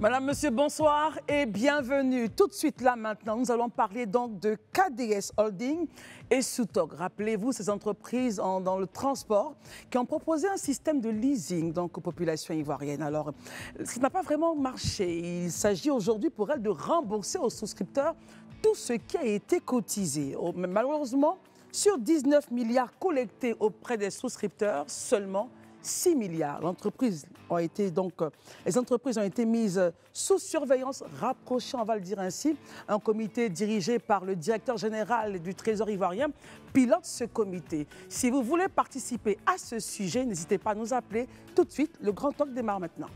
Madame, Monsieur, bonsoir et bienvenue. Tout de suite là maintenant, nous allons parler donc de KDS Holding et Soutok. Rappelez-vous ces entreprises dans le transport qui ont proposé un système de leasing donc aux populations ivoiriennes. Alors, ce qui n'a pas vraiment marché. Il s'agit aujourd'hui pour elles de rembourser aux souscripteurs tout ce qui a été cotisé. Mais malheureusement, sur 19 milliards collectés auprès des souscripteurs, seulement 6 milliards. Les entreprises ont été mises sous surveillance rapprochée, on va le dire ainsi. Un comité dirigé par le directeur général du Trésor ivoirien pilote ce comité. Si vous voulez participer à ce sujet, n'hésitez pas à nous appeler tout de suite. Le Grand Talk démarre maintenant.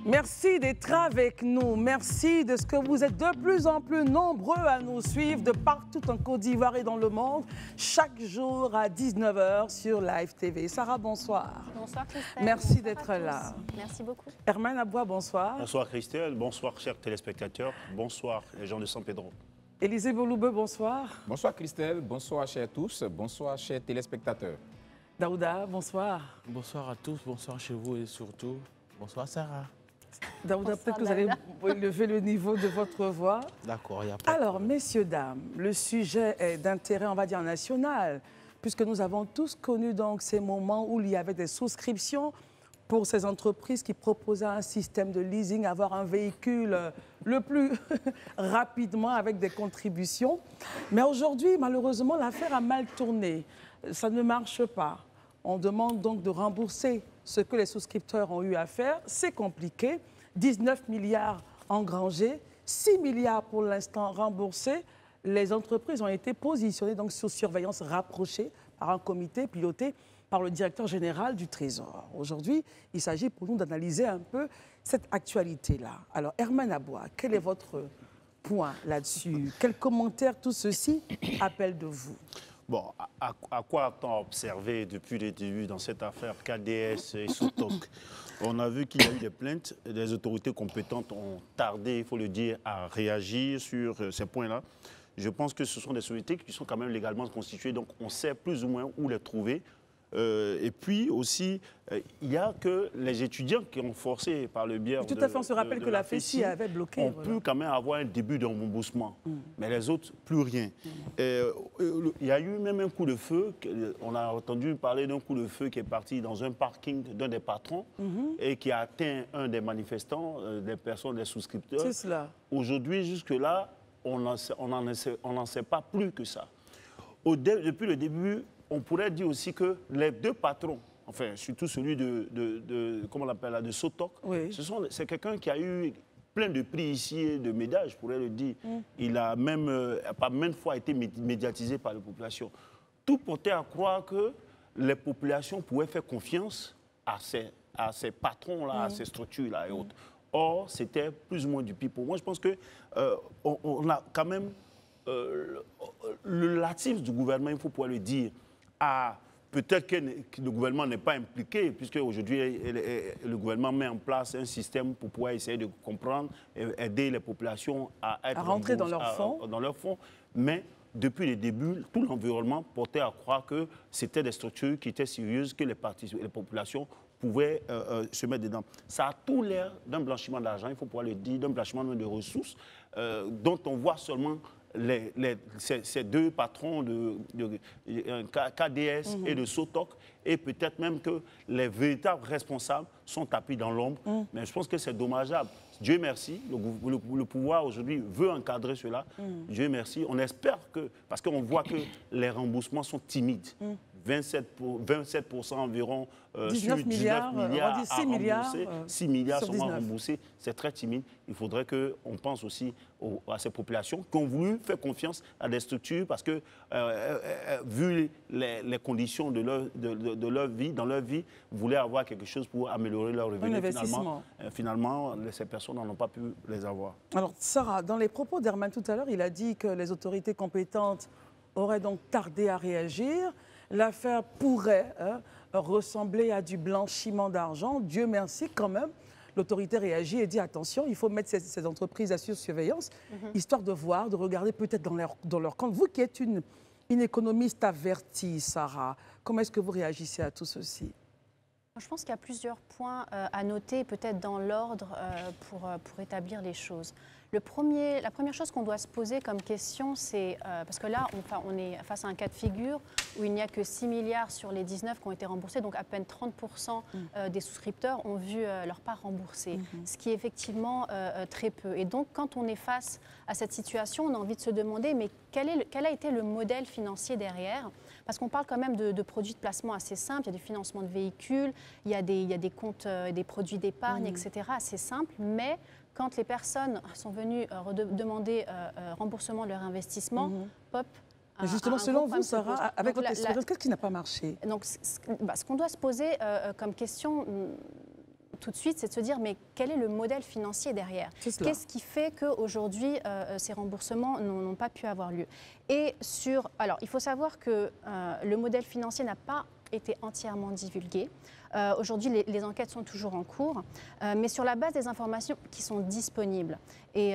Merci d'être avec nous. Merci de ce que vous êtes de plus en plus nombreux à nous suivre de partout en Côte d'Ivoire et dans le monde, chaque jour à 19 h sur Live TV. Sarah, bonsoir. Bonsoir Christelle. Merci d'être là. Merci beaucoup. Herman Aboua, bonsoir. Bonsoir Christelle, bonsoir chers téléspectateurs, bonsoir les gens de San Pedro. Élisée Boloube, bonsoir. Bonsoir Christelle, bonsoir chers tous, bonsoir chers téléspectateurs. Daouda, bonsoir. Bonsoir à tous, bonsoir chez vous et surtout, bonsoir Sarah. Daouda, peut-être que vous allez lever le niveau de votre voix. D'accord, il n'y a pas de Alors, problème. messieurs, dames, le sujet est d'intérêt, on va dire, national, puisque nous avons tous connu donc ces moments où il y avait des souscriptions pour ces entreprises qui proposaient un système de leasing, avoir un véhicule le plus rapidement avec des contributions. Mais aujourd'hui, malheureusement, l'affaire a mal tourné. Ça ne marche pas. On demande donc de rembourser ce que les souscripteurs ont eu à faire. C'est compliqué. 19 milliards engrangés, 6 milliards pour l'instant remboursés. Les entreprises ont été positionnées donc sous surveillance rapprochée par un comité piloté par le directeur général du Trésor. Aujourd'hui, il s'agit pour nous d'analyser un peu cette actualité-là. Alors, Herman Aboua, quel est votre point là-dessus? Quel commentaire tout ceci appelle de vous? Bon, à quoi a-t-on observé depuis le début dans cette affaire KDS et Soutok? On a vu qu'il y a eu des plaintes, les autorités compétentes ont tardé, il faut le dire, à réagir sur ces points-là. Je pense que ce sont des sociétés qui sont quand même légalement constituées, donc on sait plus ou moins où les trouver. Et puis aussi, il n'y a que les étudiants qui ont forcé par le biais Tout à fait, on se rappelle que la FECI avait bloqué. On peut quand même avoir un début de remboursement, mais les autres, plus rien. Il y a eu même un coup de feu, on a entendu parler d'un coup de feu qui est parti dans un parking d'un des patrons et qui a atteint un des manifestants, des personnes, des souscripteurs. C'est cela. Aujourd'hui, jusque-là, on n'en sait pas plus que ça. Depuis le début, on pourrait dire aussi que les deux patrons, enfin surtout celui comment on l'appelle là, de Soutok, oui. C'est quelqu'un qui a eu plein de prix ici et de médailles, je pourrais le dire. Il a même, pas maintes fois été médiatisé par la population. Tout portait à croire que les populations pouvaient faire confiance à ces patrons-là, à ces structures-là et autres. Or, c'était plus ou moins du pipeau. Moi, je pense qu'on a quand même le latif du gouvernement, il faut pouvoir le dire. Peut-être que le gouvernement n'est pas impliqué, puisque aujourd'hui, le gouvernement met en place un système pour pouvoir essayer de comprendre et aider les populations à rentrer dans leurs fonds. Mais depuis le début, tout l'environnement portait à croire que c'était des structures qui étaient sérieuses, que les populations pouvaient se mettre dedans. Ça a tout l'air d'un blanchiment d'argent, il faut pouvoir le dire, d'un blanchiment de ressources, dont on voit seulement ces deux patrons de KDS et de Soutok, et peut-être même que les véritables responsables sont tapis dans l'ombre. Mais je pense que c'est dommageable. Dieu merci, le pouvoir aujourd'hui veut encadrer cela. Dieu merci. On espère que, parce qu'on voit que les remboursements sont timides. 27% environ 19 milliards, on dit 6 milliards, 6 milliards sur sont 19. remboursés. C'est très timide. Il faudrait qu'on pense aussi à ces populations qui ont voulu faire confiance à des structures parce que, vu les conditions de leur vie, dans leur vie, voulaient avoir quelque chose pour améliorer leur revenu. Finalement, ces personnes n'en ont pas pu les avoir. Alors, Sarah, dans les propos d'Herman tout à l'heure, il a dit que les autorités compétentes auraient donc tardé à réagir. L'affaire pourrait ressembler à du blanchiment d'argent. Dieu merci quand même. l'autorité réagit et dit attention, il faut mettre ces entreprises à surveillance, histoire de voir, de regarder peut-être dans leur compte. Vous qui êtes une économiste avertie, Sarah, comment est-ce que vous réagissez à tout ceci? Je pense qu'il y a plusieurs points à noter, peut-être dans l'ordre, pour établir les choses. La première chose qu'on doit se poser comme question, c'est, parce que là, on est face à un cas de figure où il n'y a que 6 milliards sur les 19 qui ont été remboursés, donc à peine 30% des souscripteurs ont vu leur part remboursée, ce qui est effectivement très peu. Et donc, quand on est face à cette situation, on a envie de se demander, mais quel a été le modèle financier derrière? Parce qu'on parle quand même de produits de placement assez simples, il y a du financement de véhicules, il y a des comptes, des produits d'épargne, etc., assez simples, mais quand les personnes sont venues demander remboursement de leur investissement, pop. Justement, selon vous, Sarah, avec votre expérience, qu'est-ce qui n'a pas marché? Donc, ce qu'on doit se poser comme question tout de suite, c'est de se dire, mais quel est le modèle financier derrière? Qu'est-ce qui fait qu'aujourd'hui, ces remboursements n'ont pas pu avoir lieu? Alors, il faut savoir que le modèle financier n'a pas été entièrement divulgué. Aujourd'hui, les enquêtes sont toujours en cours, mais sur la base des informations qui sont disponibles et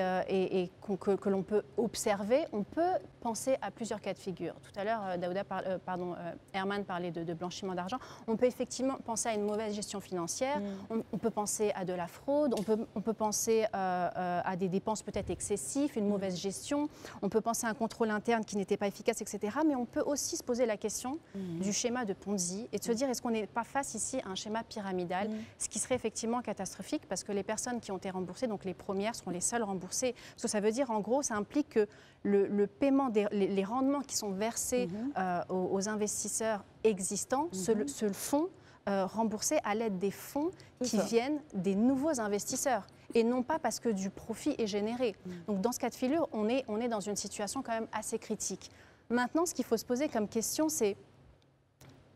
que l'on peut observer, on peut penser à plusieurs cas de figure. Tout à l'heure, Herman parlait de blanchiment d'argent. On peut effectivement penser à une mauvaise gestion financière, on peut penser à de la fraude, on peut penser à des dépenses peut-être excessives, une mauvaise gestion, on peut penser à un contrôle interne qui n'était pas efficace, etc. Mais on peut aussi se poser la question du schéma de Ponzi et de se dire, est-ce qu'on n'est pas face ici à un schéma pyramidal, ce qui serait effectivement catastrophique parce que les personnes qui ont été remboursées, donc les premières, seront les seules remboursées. Ce que ça veut dire, en gros, ça implique que le paiement, les rendements qui sont versés aux investisseurs existants se font rembourser à l'aide des fonds qui viennent des nouveaux investisseurs et non pas parce que du profit est généré. Donc dans ce cas de figure, on est dans une situation quand même assez critique. Maintenant, ce qu'il faut se poser comme question, c'est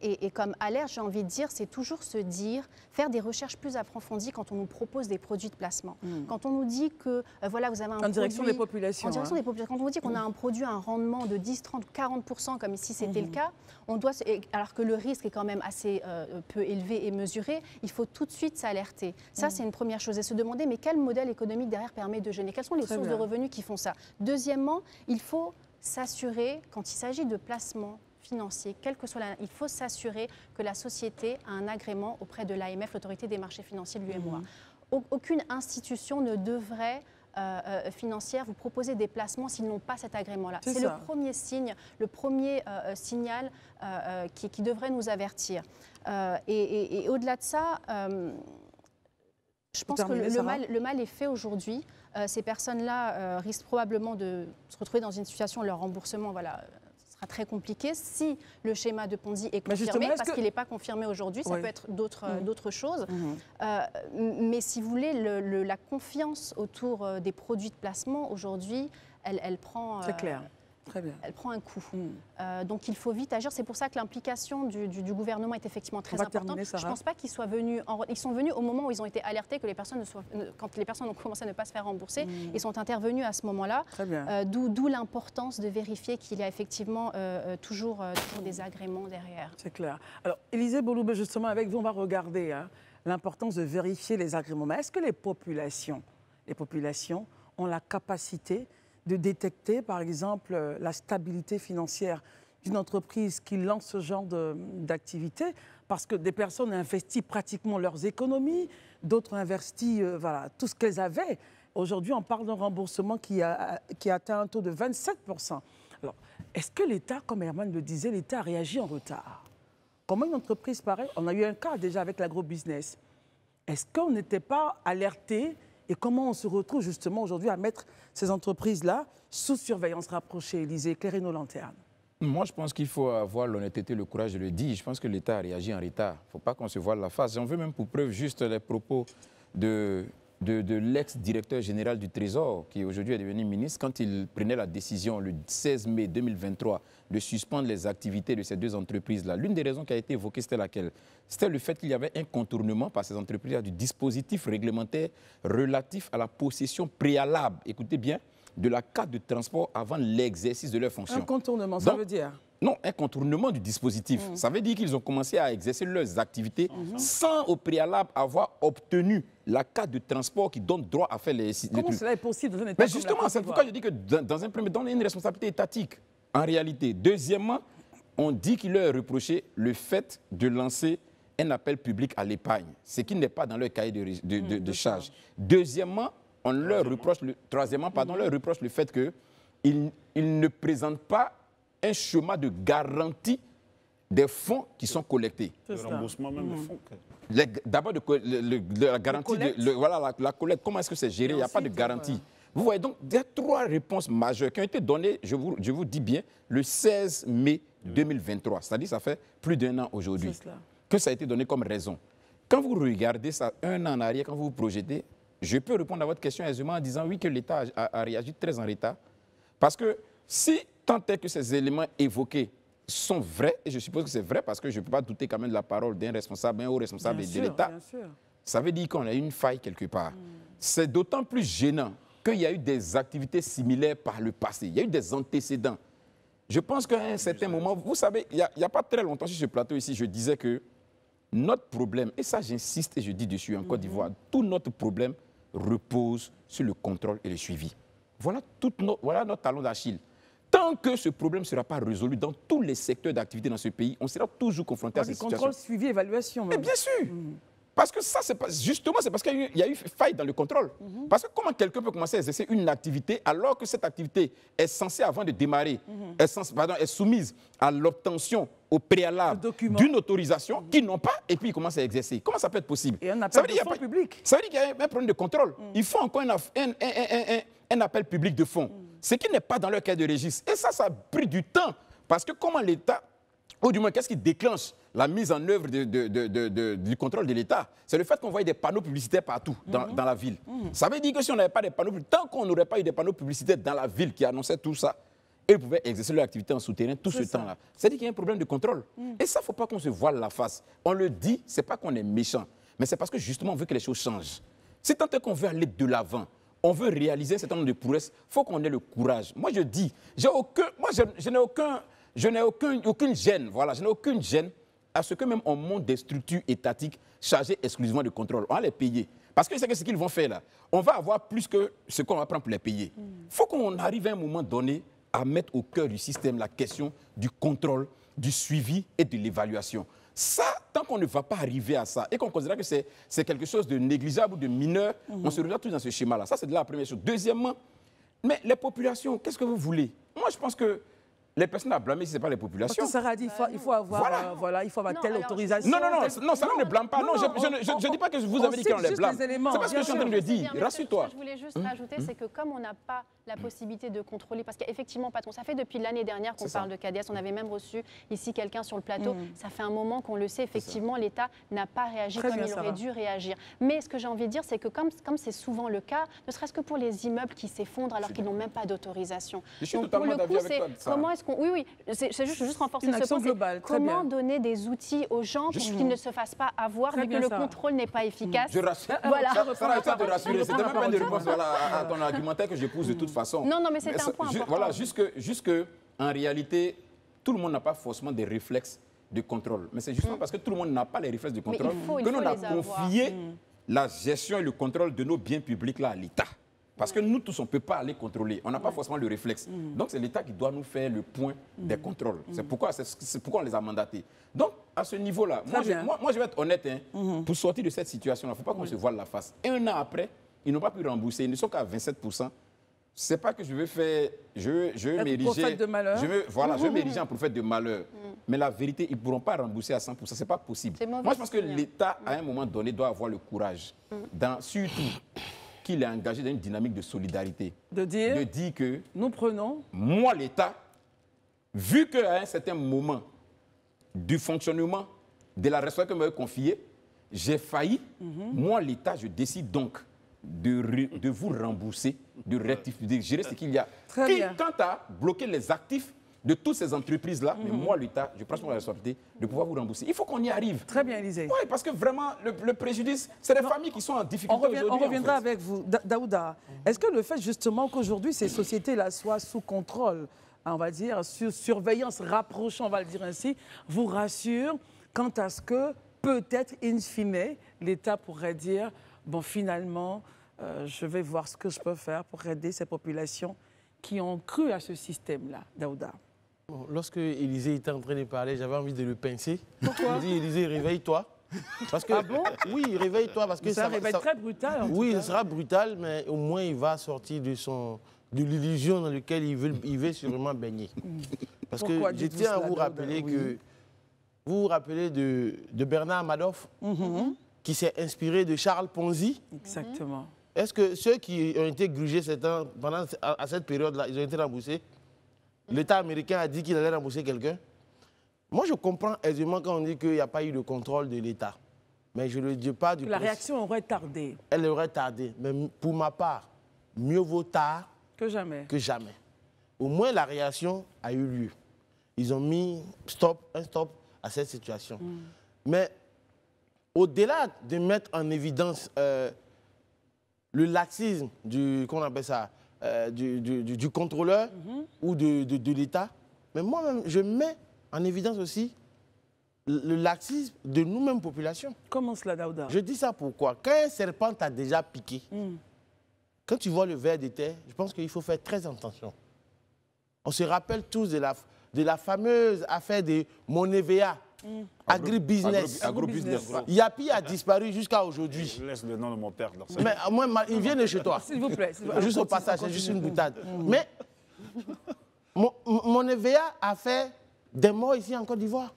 et comme alerte, j'ai envie de dire, c'est toujours se dire, faire des recherches plus approfondies quand on nous propose des produits de placement. Quand on nous dit que, voilà, vous avez un produit... En direction des populations. En direction des populations. Quand on nous dit qu'on a un produit, un rendement de 10, 30, 40%, comme ici c'était le cas, alors que le risque est quand même assez peu élevé et mesuré, il faut tout de suite s'alerter. Ça, c'est une première chose. Et se demander, mais quel modèle économique derrière permet de générer? Quelles sont les sources de revenus qui font ça? Deuxièmement, il faut s'assurer, quand il s'agit de placement financier, quel que soit il faut s'assurer que la société a un agrément auprès de l'AMF, l'autorité des marchés financiers de l'UMOA. Aucune institution ne devrait financière vous proposer des placements s'ils n'ont pas cet agrément-là. C'est le premier signe, le premier signal qui devrait nous avertir. Et au-delà de ça, je pense que le mal est fait aujourd'hui. Ces personnes-là risquent probablement de se retrouver dans une situation où leur remboursement, très compliqué si le schéma de Ponzi est confirmé, parce qu'il n'est pas confirmé aujourd'hui, ça peut être d'autres choses. Mais si vous voulez, la confiance autour des produits de placement, aujourd'hui, elle prend... C'est clair. Très bien. Elle prend un coup. Donc il faut vite agir. C'est pour ça que l'implication du gouvernement est effectivement très importante. Je ne pense pas qu'ils soient venus... Ils sont venus au moment où ils ont été alertés que quand les personnes ont commencé à ne pas se faire rembourser. Ils sont intervenus à ce moment-là. D'où l'importance de vérifier qu'il y a effectivement toujours des agréments derrière. C'est clair. Alors, Élisée Boloubé, justement, avec vous, on va regarder l'importance de vérifier les agréments. Mais est-ce que les populations ont la capacité de détecter, par exemple, la stabilité financière d'une entreprise qui lance ce genre d'activité? Parce que des personnes investissent pratiquement leurs économies, d'autres investissent tout ce qu'elles avaient. Aujourd'hui, on parle d'un remboursement qui a atteint un taux de 27%. Alors, est-ce que l'État, comme Herman le disait, l'État a réagi en retard? Comment une entreprise pareille? On a eu un cas déjà avec l'agrobusiness. Est-ce qu'on n'était pas alerté? Et comment on se retrouve justement aujourd'hui à mettre ces entreprises-là sous surveillance rapprochée? Élisée, éclairez nos lanternes. Moi, je pense qu'il faut avoir l'honnêteté, le courage de le dire. Je pense que l'État a réagi en retard. Il ne faut pas qu'on se voile la face. J'en veux même pour preuve juste les propos de l'ex-directeur général du Trésor, qui aujourd'hui est devenu ministre, quand il prenait la décision le 16 mai 2023 de suspendre les activités de ces deux entreprises-là. L'une des raisons qui a été évoquée, c'était laquelle? C'était le fait qu'il y avait un contournement par ces entreprises-là du dispositif réglementaire relatif à la possession préalable, écoutez bien, de la carte de transport avant l'exercice de leurs fonctions. Un contournement, ça veut dire? Non, un contournement du dispositif. Ça veut dire qu'ils ont commencé à exercer leurs activités sans au préalable avoir obtenu la carte de transport qui donne droit à faire les... Comment cela est possible dans un État Mais justement, c'est pourquoi je dis que dans un premier temps, on a une responsabilité étatique, en réalité. Deuxièmement, on dit qu'il leur est reproché le fait de lancer un appel public à l'épargne, ce qui n'est pas dans leur cahier de charge. Deuxièmement, on leur reproche leur reproche le fait qu'ils ne présentent pas un schéma de garantie des fonds qui sont collectés. Le remboursement même des fonds. D'abord, la garantie, la collecte, comment est-ce que c'est géré? Il n'y a pas de garantie. Vous voyez, donc, il y a 3 réponses majeures qui ont été données, je vous dis bien, le 16 mai 2023. C'est-à-dire ça fait plus d'1 an aujourd'hui que ça a été donné comme raison. Quand vous regardez ça 1 an en arrière, quand vous vous projetez, je peux répondre à votre question aisément en disant oui que l'État a réagi très en retard. Parce que si tant est que ces éléments évoqués sont vrais, et je suppose que c'est vrai parce que je ne peux pas douter quand même de la parole d'un responsable, un haut responsable de l'État, ça veut dire qu'on a une faille quelque part. C'est d'autant plus gênant qu'il y a eu des activités similaires par le passé. Il y a eu des antécédents. Je pense qu'à un certain moment, vous savez, il n'y a pas très longtemps sur ce plateau ici, je disais que notre problème, et ça j'insiste et je dis dessus en Côte d'Ivoire, tout notre problème repose sur le contrôle et le suivi. Voilà notre talon d'Achille. Tant que ce problème ne sera pas résolu dans tous les secteurs d'activité dans ce pays, on sera toujours confronté à cette situation. Contrôle, suivi, évaluation. Mais bien sûr. Parce que ça, c'est pas, justement, c'est parce qu'il y a eu faille dans le contrôle. Parce que comment quelqu'un peut commencer à exercer une activité alors que cette activité est censée, avant de démarrer, est soumise à l'obtention au préalable d'une autorisation qu'ils n'ont pas et puis ils commencent à exercer. Comment ça peut être possible? Et un appel de fonds public. Ça veut dire qu'il y a un problème de contrôle. Il faut encore un appel public de fonds, ce qui n'est pas dans leur cas de registre. Et ça a pris du temps. Parce que comment l'État, ou du moins qu'est-ce qui déclenche la mise en œuvre du contrôle de l'État? C'est le fait qu'on voit des panneaux publicitaires partout dans la ville. Ça veut dire que si on n'avait pas des panneaux publicitaires, tant qu'on n'aurait pas eu des panneaux publicitaires dans la ville qui annonçaient tout ça, ils pouvaient exercer leur activité en souterrain tout ce temps-là. C'est-à-dire qu'il y a un problème de contrôle. Et ça, il ne faut pas qu'on se voile la face. On le dit, ce n'est pas qu'on est méchant, mais c'est parce que justement on veut que les choses changent. Si tant est qu'on veut aller de l'avant, on veut réaliser un certain nombre de prouesses, il faut qu'on ait le courage. Moi, je dis, je n'ai aucune gêne, voilà, je n'ai aucune gêne à ce que même on monte des structures étatiques chargées exclusivement de contrôle. On va les payer. Parce que c'est ce qu'ils vont faire là. On va avoir plus que ce qu'on va prendre pour les payer. Il faut qu'on arrive à un moment donné à mettre au cœur du système la question du contrôle, du suivi et de l'évaluation. Ça, tant qu'on ne va pas arriver à ça et qu'on considère que c'est quelque chose de négligeable ou de mineur, on se retrouve tous dans ce schéma-là. Ça, c'est de la première chose. Deuxièmement, mais les populations, qu'est-ce que vous voulez? Moi, je pense que les personnes à blâmer, si ce n'est pas les populations. Parce que Sarah dit il faut avoir, il faut avoir telle autorisation. Non, ça ne blâme pas. Non, je ne dis pas que vous avez dit qu'on les blâme. C'est pas ce que je suis en train de dire. Rassure-toi. Ce que je voulais juste rajouter, c'est que comme on n'a pas la possibilité de contrôler, parce qu'effectivement, patron, ça fait depuis l'année dernière qu'on parle de CADES, on avait même reçu ici quelqu'un sur le plateau, ça fait un moment qu'on le sait, effectivement, l'État n'a pas réagi comme il aurait dû réagir. Mais ce que j'ai envie de dire, c'est que comme c'est souvent le cas, ne serait-ce que pour les immeubles qui s'effondrent alors qu'ils n'ont même pas d'autorisation. Je suis totalement d'accord avec toi. Comment est-ce qu'on... Oui, c'est juste renforcer ce point. Globale, comment donner des outils aux gens pour qu'ils ne se fassent pas avoir, vu que le contrôle n'est pas efficace. Je rassure. Voilà. Ça va te rassurer. C'était même pas une réponse à ton argumentaire que je pose de toute façon. Non, mais c'est un point important. Voilà, juste en réalité, tout le monde n'a pas forcément des réflexes de contrôle. Mais c'est justement parce que tout le monde n'a pas les réflexes de contrôle que nous avons confié la gestion et le contrôle de nos biens publics là à l'État. Parce que nous tous, on ne peut pas aller contrôler. On n'a pas forcément le réflexe. Donc, c'est l'État qui doit nous faire le point des contrôles. C'est pourquoi on les a mandatés. Donc, à ce niveau-là, moi, je vais être honnête. Pour sortir de cette situation-là, il ne faut pas qu'on se voile la face. Et 1 an après, ils n'ont pas pu rembourser. Ils ne sont qu'à 27%. Ce n'est pas que je veux faire... Je veux m'ériger... prophète de malheur. Je veux m'ériger en prophète de malheur. Mais la vérité, ils ne pourront pas rembourser à 100%. Ce n'est pas possible. Moi, je pense que l'État, à un moment donné, doit avoir le courage, surtout qu'il est engagé dans une dynamique de solidarité. De dire que... Nous prenons... Moi, l'État, vu qu'à un certain moment du fonctionnement de la responsabilité que m'avait confiée, j'ai failli, moi, l'État, je décide donc de vous rembourser, de rectifier, de gérer ce qu'il y a. Quant à bloquer les actifs de toutes ces entreprises-là, mais moi, l'État, je prends sur la responsabilité de pouvoir vous rembourser. Il faut qu'on y arrive. Très bien, Élisée. Oui, parce que vraiment, le préjudice, c'est les familles qui sont en difficulté aujourd'hui. On reviendra avec vous. Daouda, est-ce que le fait justement qu'aujourd'hui ces sociétés-là soient sous contrôle on va dire, surveillance rapprochée, on va le dire ainsi, vous rassure quant à ce que peut-être, in fine, l'État pourrait dire, bon, finalement, je vais voir ce que je peux faire pour aider ces populations qui ont cru à ce système-là, Daouda. Bon, lorsque Élisée était en train de parler, j'avais envie de le pincer. Pourquoi? Il dit, Élisée, réveille-toi. Parce que, Ah bon? Oui, réveille-toi. Parce que ça va être très brutal. Oui, ce sera brutal, mais au moins il va sortir de l'illusion dans laquelle il veut sûrement baigner. Parce Pourquoi que je tiens à vous rappeler que... Vous vous rappelez de Bernard Madoff, qui s'est inspiré de Charles Ponzi? Exactement. Est-ce que ceux qui ont été grugés à cette période-là, ils ont été remboursés? L'État américain a dit qu'il allait rembourser quelqu'un? Moi, je comprends aisément quand on dit qu'il n'y a pas eu de contrôle de l'État. Mais je ne dis pas du... La réaction aurait tardé. Elle aurait tardé. Mais pour ma part, mieux vaut tard que jamais. Au moins, la réaction a eu lieu. Ils ont mis un stop à cette situation. Mais au-delà de mettre en évidence le laxisme comment on appelle ça, du contrôleur ou de l'État, mais moi-même, je mets en évidence aussi le laxisme de nous-mêmes, population. Comment cela, Daouda? Je dis ça pourquoi? Quand un serpent t'a déjà piqué, quand tu vois le ver de terre, je pense qu'il faut faire très attention. On se rappelle tous de la fameuse affaire de Monevea, agribusiness. Yapi a disparu jusqu'à aujourd'hui. Je laisse le nom de mon père. Mais moi, il vient de chez toi. S'il vous plaît. Juste au passage, c'est juste une boutade. Mais Monevea a fait des morts ici en Côte d'Ivoire.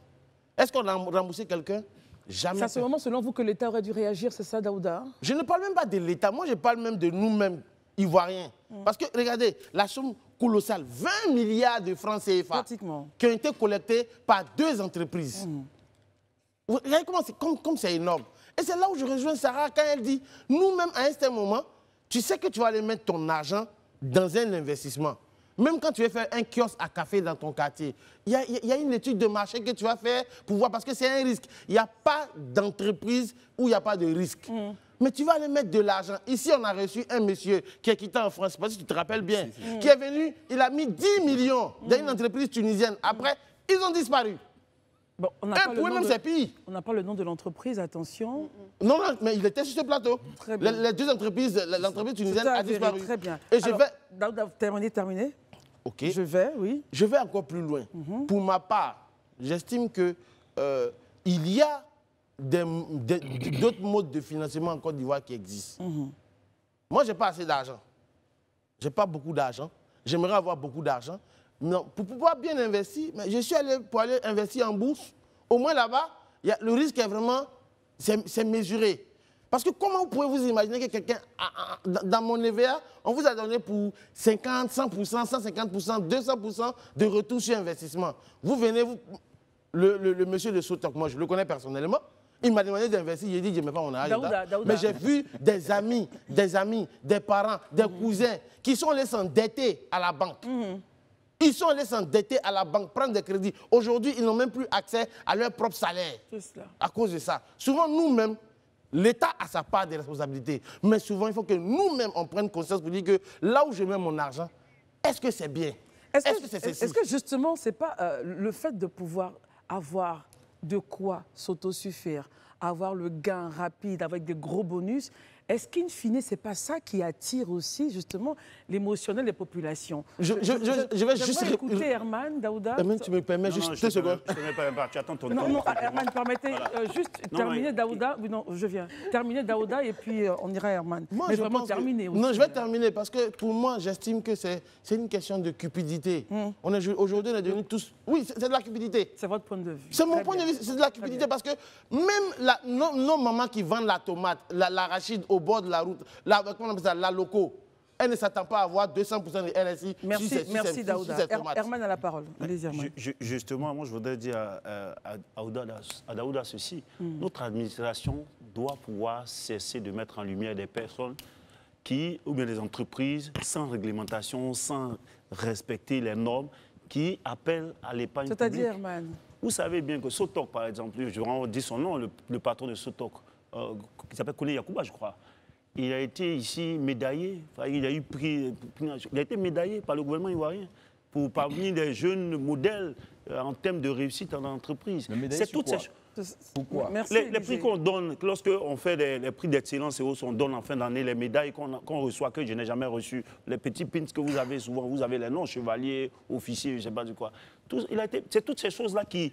Est-ce qu'on a remboursé quelqu'un? Jamais. C'est à ce moment, selon vous, que l'État aurait dû réagir, c'est ça, Daouda? Je ne parle même pas de l'État. Moi, je parle même de nous-mêmes, Ivoiriens. Parce que, regardez, la somme colossale, 20 milliards de francs CFA, pratiquement, qui ont été collectés par 2 entreprises. Vous regardez comme c'est énorme. Et c'est là où je rejoins Sarah quand elle dit, nous-mêmes, à un certain moment, tu sais que tu vas aller mettre ton argent dans un investissement. Même quand tu veux faire un kiosque à café dans ton quartier, il y a une étude de marché que tu vas faire pour voir, parce que c'est un risque. Il n'y a pas d'entreprise où il n'y a pas de risque. Mais tu vas aller mettre de l'argent. Ici, on a reçu un monsieur qui est quitté en France, parce que tu te rappelles bien, qui est venu, il a mis 10 millions dans une entreprise tunisienne. Après, ils ont disparu. Bon, on n'a pas le nom de l'entreprise, attention. Non, mais il était sur ce plateau. Très bien. Les 2 entreprises, l'entreprise tunisienne a disparu. Très bien. Et je vais... Daouda, terminé. Ok. Je vais encore plus loin. Pour ma part, j'estime que il y a d'autres modes de financement en Côte d'Ivoire qui existent. Moi, je n'ai pas assez d'argent. Je n'ai pas beaucoup d'argent. J'aimerais avoir beaucoup d'argent. Non, pour pouvoir bien investir, mais je suis allé pour aller investir en bourse. Au moins là-bas, le risque est vraiment, c'est mesuré. Parce que comment pouvez vous imaginer que quelqu'un, dans mon EVA, on vous a donné pour 50, 100%, 150%, 200% de retour sur investissement. Vous venez, le monsieur de Sotok, moi je le connais personnellement, il m'a demandé d'investir, j'ai dit je ne mets pas mon argent. Mais j'ai vu des amis, des parents, des cousins qui sont allés s'endetter à la banque. Ils sont allés s'endetter à la banque, prendre des crédits. Aujourd'hui, ils n'ont même plus accès à leur propre salaire. À cause de ça. Souvent, nous-mêmes, l'État a sa part de responsabilité. Mais souvent, il faut que nous-mêmes, on prenne conscience pour dire que là où je mets mon argent, est-ce que c'est bien? Est-ce que justement, ce n'est pas le fait de pouvoir avoir de quoi s'autosuffire, avoir le gain rapide avec des gros bonus, est-ce qu'in fine, ce n'est pas ça qui attire aussi, justement, l'émotionnel des populations? Je vais juste écouter Herman, Daouda. Herman, tu me permets juste 2 secondes? Je ne te permets pas, tu attends ton temps. Non, Herman, permettez juste terminer Daouda. Non, je viens. Terminer Daouda et puis on ira à Herman. Moi, mais vraiment terminer aussi. Non, je vais terminer parce que pour moi, j'estime que c'est une question de cupidité. Aujourd'hui, on est devenus tous... Oui, c'est de la cupidité. C'est votre point de vue. C'est mon point de vue, c'est de la cupidité parce que même nos mamans qui vendent la tomate, l'arachide au bord de la route, comment on appelle ça, la loco, elle ne s'attend pas à avoir 200% de RSI. Merci Daouda. Herman a la parole. Allez-y, Herman. Justement, moi je voudrais dire à Daouda ceci. Notre administration doit pouvoir cesser de mettre en lumière des personnes ou bien des entreprises sans réglementation, sans respecter les normes, qui appellent à l'épargne publique. C'est-à-dire, Herman? Vous savez bien que Sotok, par exemple, je vais dire son nom, le patron de Sotok, qui s'appelle Kone Yakuba, je crois. Il a été ici médaillé, il a été médaillé par le gouvernement ivoirien. pour parmi les jeunes modèles en termes de réussite en entreprise. C'est toutes ces choses. Pourquoi? Les prix qu'on donne, lorsqu'on fait les prix d'excellence et autres, on donne en fin d'année les médailles qu'on reçoit, que je n'ai jamais reçues. Les petits pins que vous avez souvent, vous avez les noms, chevalier, officier, je ne sais pas du quoi. C'est toutes ces choses-là qui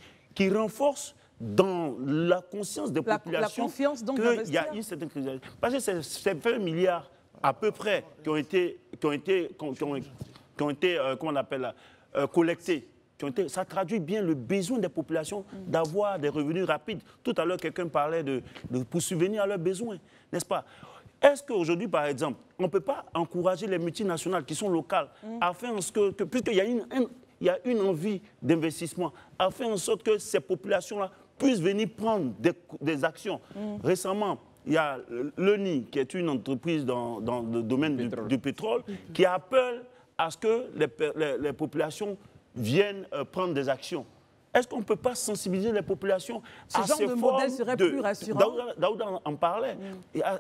renforcent dans la conscience des populations la confiance, donc, qu'il y a une certaine crise. Parce que c'est 20 milliards à peu près qui ont été comment on appelle, collectés. Ça traduit bien le besoin des populations d'avoir des revenus rapides. Tout à l'heure, quelqu'un parlait pour subvenir à leurs besoins, n'est-ce pas? Est-ce qu'aujourd'hui, par exemple, on ne peut pas encourager les multinationales qui sont locales à faire en sorte que, puisqu'il y a une envie d'investissement, à faire en sorte que ces populations-là puissent venir prendre des actions. Récemment, il y a l'ENI, qui est une entreprise dans le domaine du pétrole, qui appelle à ce que les populations viennent prendre des actions. Est-ce qu'on ne peut pas sensibiliser les populations à ces formes modèle serait plus rassurant. Daouda en parlait,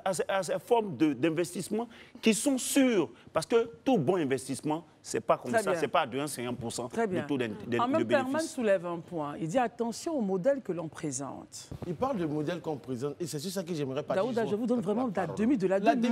à ces formes d'investissement qui sont sûres. Parce que tout bon investissement, ce n'est pas comme ça, ce n'est pas de 1,50% du taux de bénéfice. En même temps, Herman soulève un point. Il dit attention au modèle que l'on présente. Il parle du modèle qu'on présente et c'est sur ça que j'aimerais pas. Daouda, je vous donne vraiment la demi de la demi.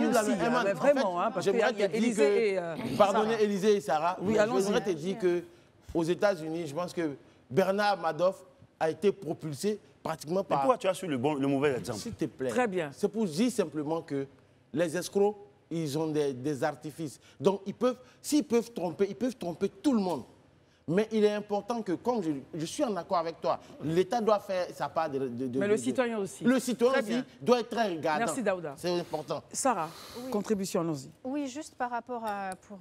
Vraiment, parce qu'il y a Élysée et pardonnez, Élysée et Sarah. Oui, je voudrais te dire qu'aux États-Unis, je pense que Bernard Madoff a été propulsé pratiquement par... Mais pourquoi tu as su le mauvais exemple? S'il te plaît. Très bien. C'est pour dire simplement que les escrocs, ils ont des artifices. Donc, s'ils peuvent tromper tout le monde. Mais il est important que, comme je suis en accord avec toi, l'État doit faire sa part Mais le citoyen aussi. Le citoyen aussi doit être très regardant. Merci Daouda. C'est important. Sarah, contribution, allons-y. Oui, juste par rapport pour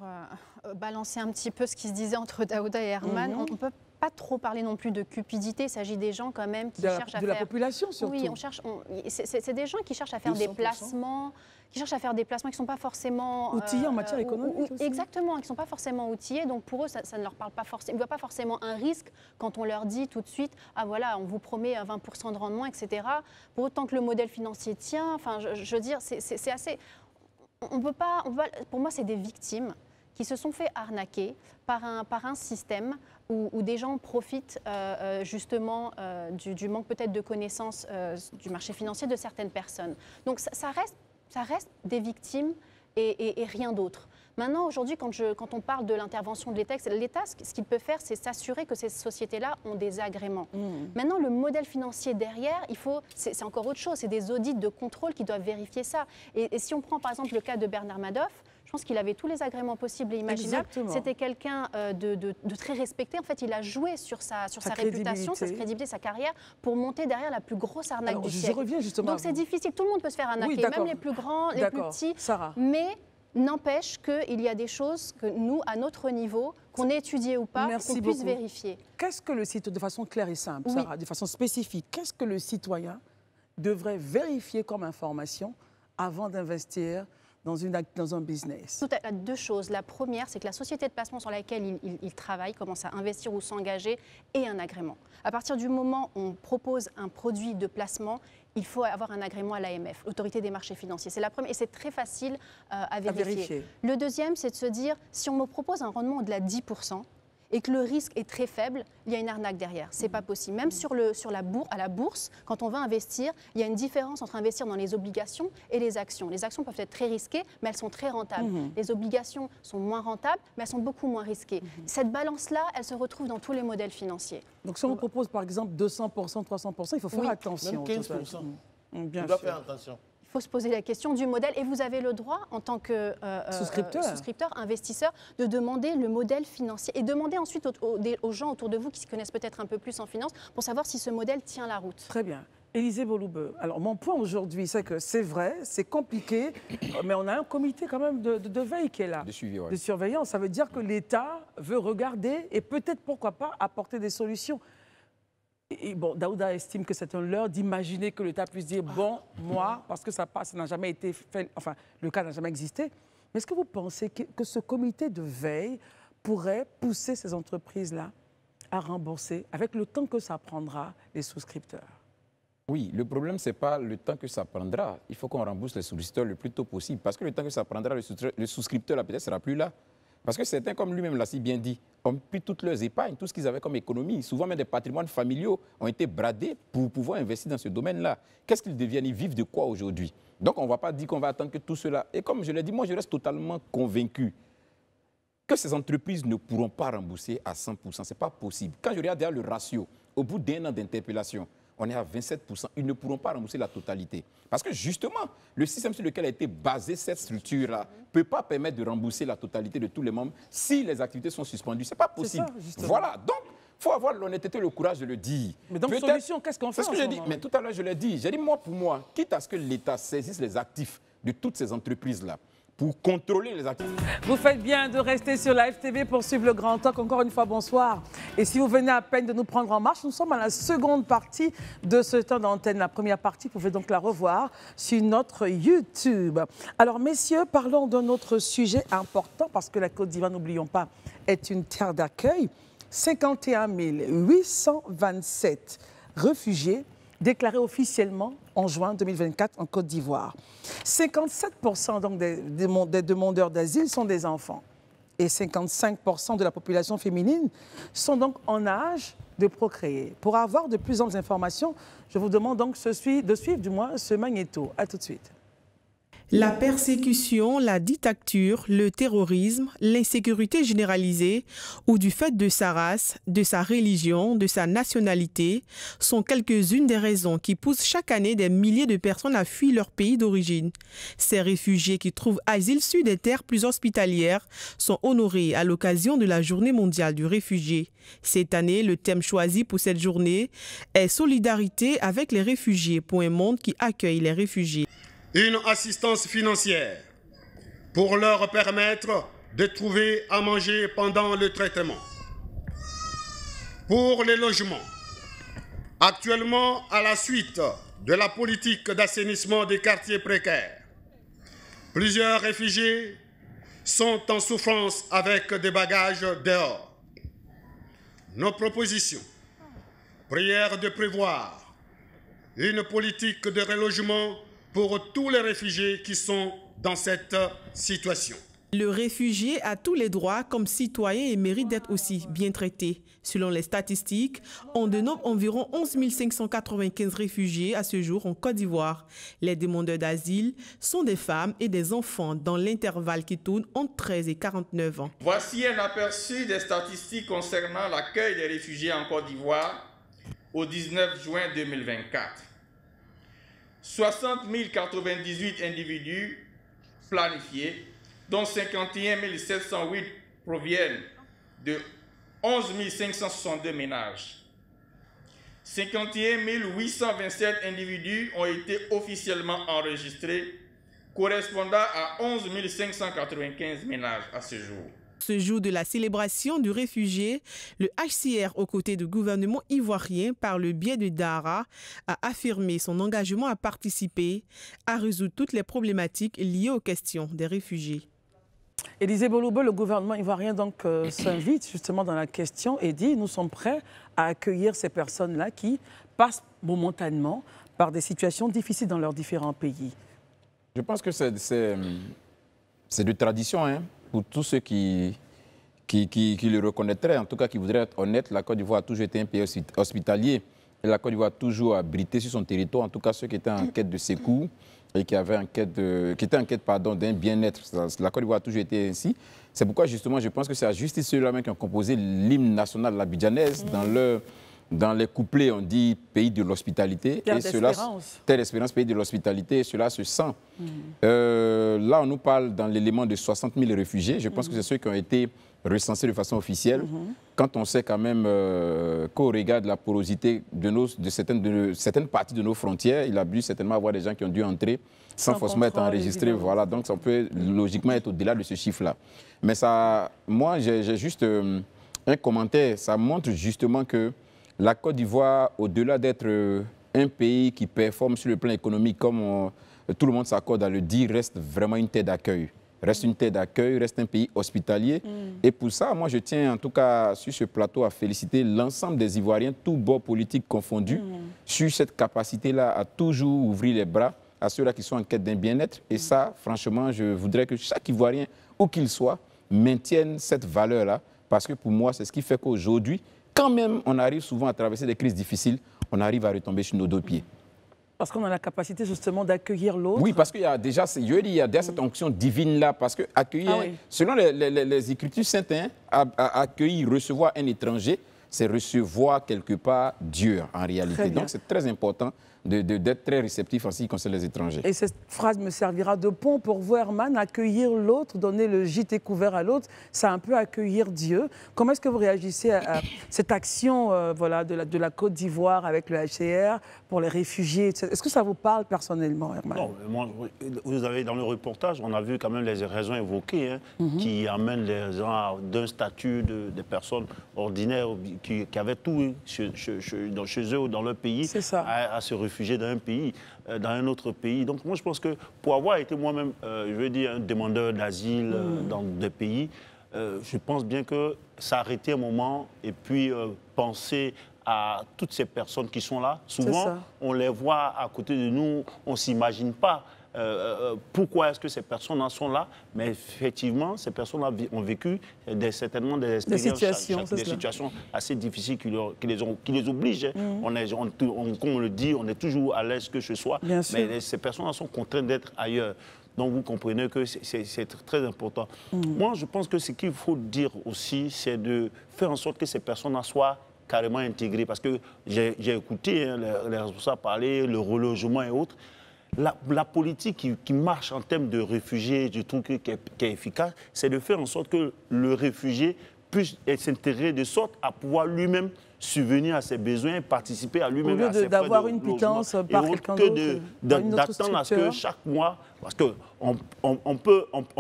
balancer un petit peu ce qui se disait entre Daouda et Herman, on peut pas trop parler non plus de cupidité. Il s'agit des gens quand même qui cherchent à faire... De la population surtout. Oui, c'est des gens qui cherchent à faire des placements, qui ne sont pas forcément... outillés en matière économique aussi. Exactement, qui ne sont pas forcément outillés. Donc pour eux, ça ne leur parle pas forcément. Ils ne voient pas forcément un risque quand on leur dit tout de suite « Ah voilà, on vous promet 20% de rendement, etc. » Pour autant que le modèle financier tient, enfin, je veux dire, c'est assez... Pour moi, c'est des victimes qui se sont fait arnaquer par un système où des gens profitent justement du manque peut-être de connaissances du marché financier de certaines personnes. Donc ça reste des victimes et rien d'autre. Maintenant, aujourd'hui, quand on parle de l'intervention de l'État, ce qu'il peut faire, c'est s'assurer que ces sociétés-là ont des agréments. Maintenant, le modèle financier derrière, c'est encore autre chose. C'est des audits de contrôle qui doivent vérifier ça. Et si on prend par exemple le cas de Bernard Madoff, je pense qu'il avait tous les agréments possibles et imaginables. C'était quelqu'un de très respecté. En fait, il a joué sur sa réputation, sa crédibilité, sa carrière, pour monter derrière la plus grosse arnaque du siècle. Je reviens justement. Donc c'est difficile. Tout le monde peut se faire arnaquer, même les plus grands, les plus petits. Sarah. Mais n'empêche qu'il y a des choses que nous, à notre niveau, qu'on ait étudiées ou pas, qu'on puisse vérifier. Qu'est-ce que le citoyen, de façon claire et simple, Sarah, de façon spécifique, qu'est-ce que le citoyen devrait vérifier comme information avant d'investir dans un business? Deux choses. La première, c'est que la société de placement sur laquelle il travaille, commence à investir ou s'engager, ait un agrément. À partir du moment où on propose un produit de placement, il faut avoir un agrément à l'AMF, l'autorité des marchés financiers. C'est la première et c'est très facile à vérifier. Le deuxième, c'est de se dire, si on me propose un rendement au-delà de 10%, et que le risque est très faible, il y a une arnaque derrière. Ce n'est pas possible. Même à la bourse, quand on va investir, il y a une différence entre investir dans les obligations et les actions. Les actions peuvent être très risquées, mais elles sont très rentables. Les obligations sont moins rentables, mais elles sont beaucoup moins risquées. Cette balance-là, elle se retrouve dans tous les modèles financiers. Donc si on propose par exemple 200%, 300%, il faut faire attention. Même 15%. On doit faire attention. Il faut se poser la question du modèle et vous avez le droit, en tant que souscripteur, investisseur, de demander le modèle financier et demander ensuite aux gens autour de vous qui se connaissent peut-être un peu plus en finance pour savoir si ce modèle tient la route. Très bien. Élysée Boloubeu, alors mon point aujourd'hui, c'est que c'est vrai, c'est compliqué, mais on a un comité quand même de veille qui est là. De suivi, ouais. De surveillance. Ça veut dire que l'État veut regarder et peut-être, pourquoi pas, apporter des solutions. Et bon, Daouda estime que c'est un leurre d'imaginer que l'État puisse dire, bon, moi, parce que ça n'a jamais été fait, enfin, le cas n'a jamais existé. Mais est-ce que vous pensez que ce comité de veille pourrait pousser ces entreprises-là à rembourser, avec le temps que ça prendra, les souscripteurs? Oui, le problème, ce n'est pas le temps que ça prendra. Il faut qu'on rembourse les souscripteurs le plus tôt possible. Parce que le temps que ça prendra, le souscripteur, là, peut-être, ne sera plus là. Parce que certains, comme lui-même l'a si bien dit, ont pris toutes leurs épargnes, tout ce qu'ils avaient comme économie. Souvent même des patrimoines familiaux ont été bradés pour pouvoir investir dans ce domaine-là. Qu'est-ce qu'ils deviennent? Ils vivent de quoi aujourd'hui? Donc on ne va pas dire qu'on va attendre que tout cela... Et comme je l'ai dit, moi je reste totalement convaincu que ces entreprises ne pourront pas rembourser à 100%. Ce n'est pas possible. Quand je regarde le ratio, au bout d'un an d'interpellation, on est à 27%. Ils ne pourront pas rembourser la totalité. Parce que justement, le système sur lequel a été basée cette structure-là ne peut pas permettre de rembourser la totalité de tous les membres si les activités sont suspendues. Ce n'est pas possible. Ça, voilà. Donc, il faut avoir l'honnêteté et le courage de le dire. Mais donc, solution, qu'est-ce qu'on fait? C'est ce que j'ai dit. Mais tout à l'heure, je l'ai dit. J'ai dit, moi, pour moi, quitte à ce que l'État saisisse les actifs de toutes ces entreprises-là, pour contrôler les actifs. Vous faites bien de rester sur Live TV pour suivre le Grand Talk. Encore une fois, bonsoir. Et si vous venez à peine de nous prendre en marche, nous sommes à la seconde partie de ce temps d'antenne. La première partie, vous pouvez donc la revoir sur notre YouTube. Alors, messieurs, parlons d'un autre sujet important, parce que la Côte d'Ivoire, n'oublions pas, est une terre d'accueil. 51 827 réfugiés déclarés officiellement en juin 2024 en Côte d'Ivoire. 57% donc des demandeurs d'asile sont des enfants et 55% de la population féminine sont donc en âge de procréer. Pour avoir de plus amples informations, je vous demande donc de suivre ce magnéto. À tout de suite. La persécution, la dictature, le terrorisme, l'insécurité généralisée ou du fait de sa race, de sa religion, de sa nationalité sont quelques-unes des raisons qui poussent chaque année des milliers de personnes à fuir leur pays d'origine. Ces réfugiés qui trouvent asile sur des terres plus hospitalières sont honorés à l'occasion de la Journée mondiale du réfugié. Cette année, le thème choisi pour cette journée est « Solidarité avec les réfugiés pour un monde qui accueille les réfugiés ». Une assistance financière pour leur permettre de trouver à manger pendant le traitement. Pour les logements, actuellement à la suite de la politique d'assainissement des quartiers précaires, plusieurs réfugiés sont en souffrance avec des bagages dehors. Nos propositions, prière de prévoir une politique de relogement pour tous les réfugiés qui sont dans cette situation. Le réfugié a tous les droits comme citoyen et mérite d'être aussi bien traité. Selon les statistiques, on dénombre environ 11 595 réfugiés à ce jour en Côte d'Ivoire. Les demandeurs d'asile sont des femmes et des enfants dans l'intervalle qui tourne entre 13 et 49 ans. Voici un aperçu des statistiques concernant l'accueil des réfugiés en Côte d'Ivoire au 19 juin 2024. 60 098 individus planifiés, dont 51 708 proviennent de 11 562 ménages. 51 827 individus ont été officiellement enregistrés, correspondant à 11 595 ménages à ce jour. Ce jour de la célébration du réfugié, le HCR, aux côtés du gouvernement ivoirien, par le biais de Dara, a affirmé son engagement à participer à résoudre toutes les problématiques liées aux questions des réfugiés. Élisée Bolobo, le gouvernement ivoirien donc s'invite justement dans la question et dit « Nous sommes prêts à accueillir ces personnes-là qui passent momentanément par des situations difficiles dans leurs différents pays. » Je pense que c'est de tradition, hein. Pour tous ceux qui le reconnaîtraient, en tout cas qui voudraient être honnêtes, la Côte d'Ivoire a toujours été un pays hospitalier. Et la Côte d'Ivoire a toujours abrité sur son territoire, en tout cas ceux qui étaient en quête de secours et qui étaient en quête d'un bien-être. La Côte d'Ivoire a toujours été ainsi. C'est pourquoi justement je pense que c'est à justice ceux-là même qui ont composé l'hymne national de l'Abidjanaise. Dans les couplets, on dit pays de l'hospitalité. Terre d'espérance. Terre d'espérance, pays de l'hospitalité, et cela se sent. Là, on nous parle dans l'élément de 60 000 réfugiés. Je pense que c'est ceux qui ont été recensés de façon officielle. Quand on sait quand même qu'au regard de la porosité de certaines parties de nos frontières, il a dû certainement avoir des gens qui ont dû entrer sans forcément être enregistrés. Évidemment. Voilà, donc ça peut logiquement être au-delà de ce chiffre-là. Mais ça, moi, j'ai juste un commentaire. Ça montre justement que la Côte d'Ivoire, au-delà d'être un pays qui performe sur le plan économique, comme tout le monde s'accorde à le dire, reste vraiment une terre d'accueil. Reste une terre d'accueil, reste un pays hospitalier. Et pour ça, moi, je tiens en tout cas sur ce plateau à féliciter l'ensemble des Ivoiriens, tous bords politiques confondus, sur cette capacité-là à toujours ouvrir les bras à ceux-là qui sont en quête d'un bien-être. Et ça, franchement, je voudrais que chaque Ivoirien, où qu'il soit, maintiennent cette valeur-là, parce que pour moi, c'est ce qui fait qu'aujourd'hui, quand même on arrive souvent à traverser des crises difficiles, on arrive à retomber sur nos deux pieds. Parce qu'on a la capacité justement d'accueillir l'autre. Oui, parce qu'il y a déjà, il y a déjà cette onction divine-là, parce que accueillir, selon les Écritures saintes, accueillir, recevoir un étranger, c'est recevoir quelque part Dieu en réalité. Donc c'est très important d'être très réceptif en ce qui concerne les étrangers. Et cette phrase me servira de pont pour vous, Herman, accueillir l'autre, donner le gîte couvert à l'autre, c'est un peu accueillir Dieu. Comment est-ce que vous réagissez à cette action voilà, de la Côte d'Ivoire avec le HCR pour les réfugiés? Est-ce que ça vous parle personnellement, Herman? Non, moi, vous avez dans le reportage, on a vu quand même les raisons évoquées qui amènent les gens d'un statut de personnes ordinaires qui avaient tout chez eux ou dans leur pays à se réfugier dans un pays, dans un autre pays. Donc moi je pense que pour avoir été moi-même, je veux dire, un demandeur d'asile dans des pays, je pense bien que s'arrêter un moment et puis penser à toutes ces personnes qui sont là. Souvent, on les voit à côté de nous, on ne s'imagine pas pourquoi est-ce que ces personnes sont là, mais effectivement, ces personnes-là ont vécu certainement des expériences, des situations assez difficiles qui les obligent. Comme on le dit, on est toujours à l'aise que ce soit, mais ces personnes-là sont contraintes d'être ailleurs. Donc vous comprenez que c'est très important. Moi, je pense que ce qu'il faut dire aussi, c'est de faire en sorte que ces personnes-là soient carrément intégrées. Parce que j'ai écouté les responsables parler, le relogement et autres. La politique qui marche en termes de réfugiés, je trouve qui est efficace, c'est de faire en sorte que le réfugié puisse s'intégrer de sorte à pouvoir lui-même subvenir à ses besoins et participer à lui-même à ses frais d'avoir une pitance par quelqu'un d'autre, d'attendre à ce que chaque mois, parce qu'on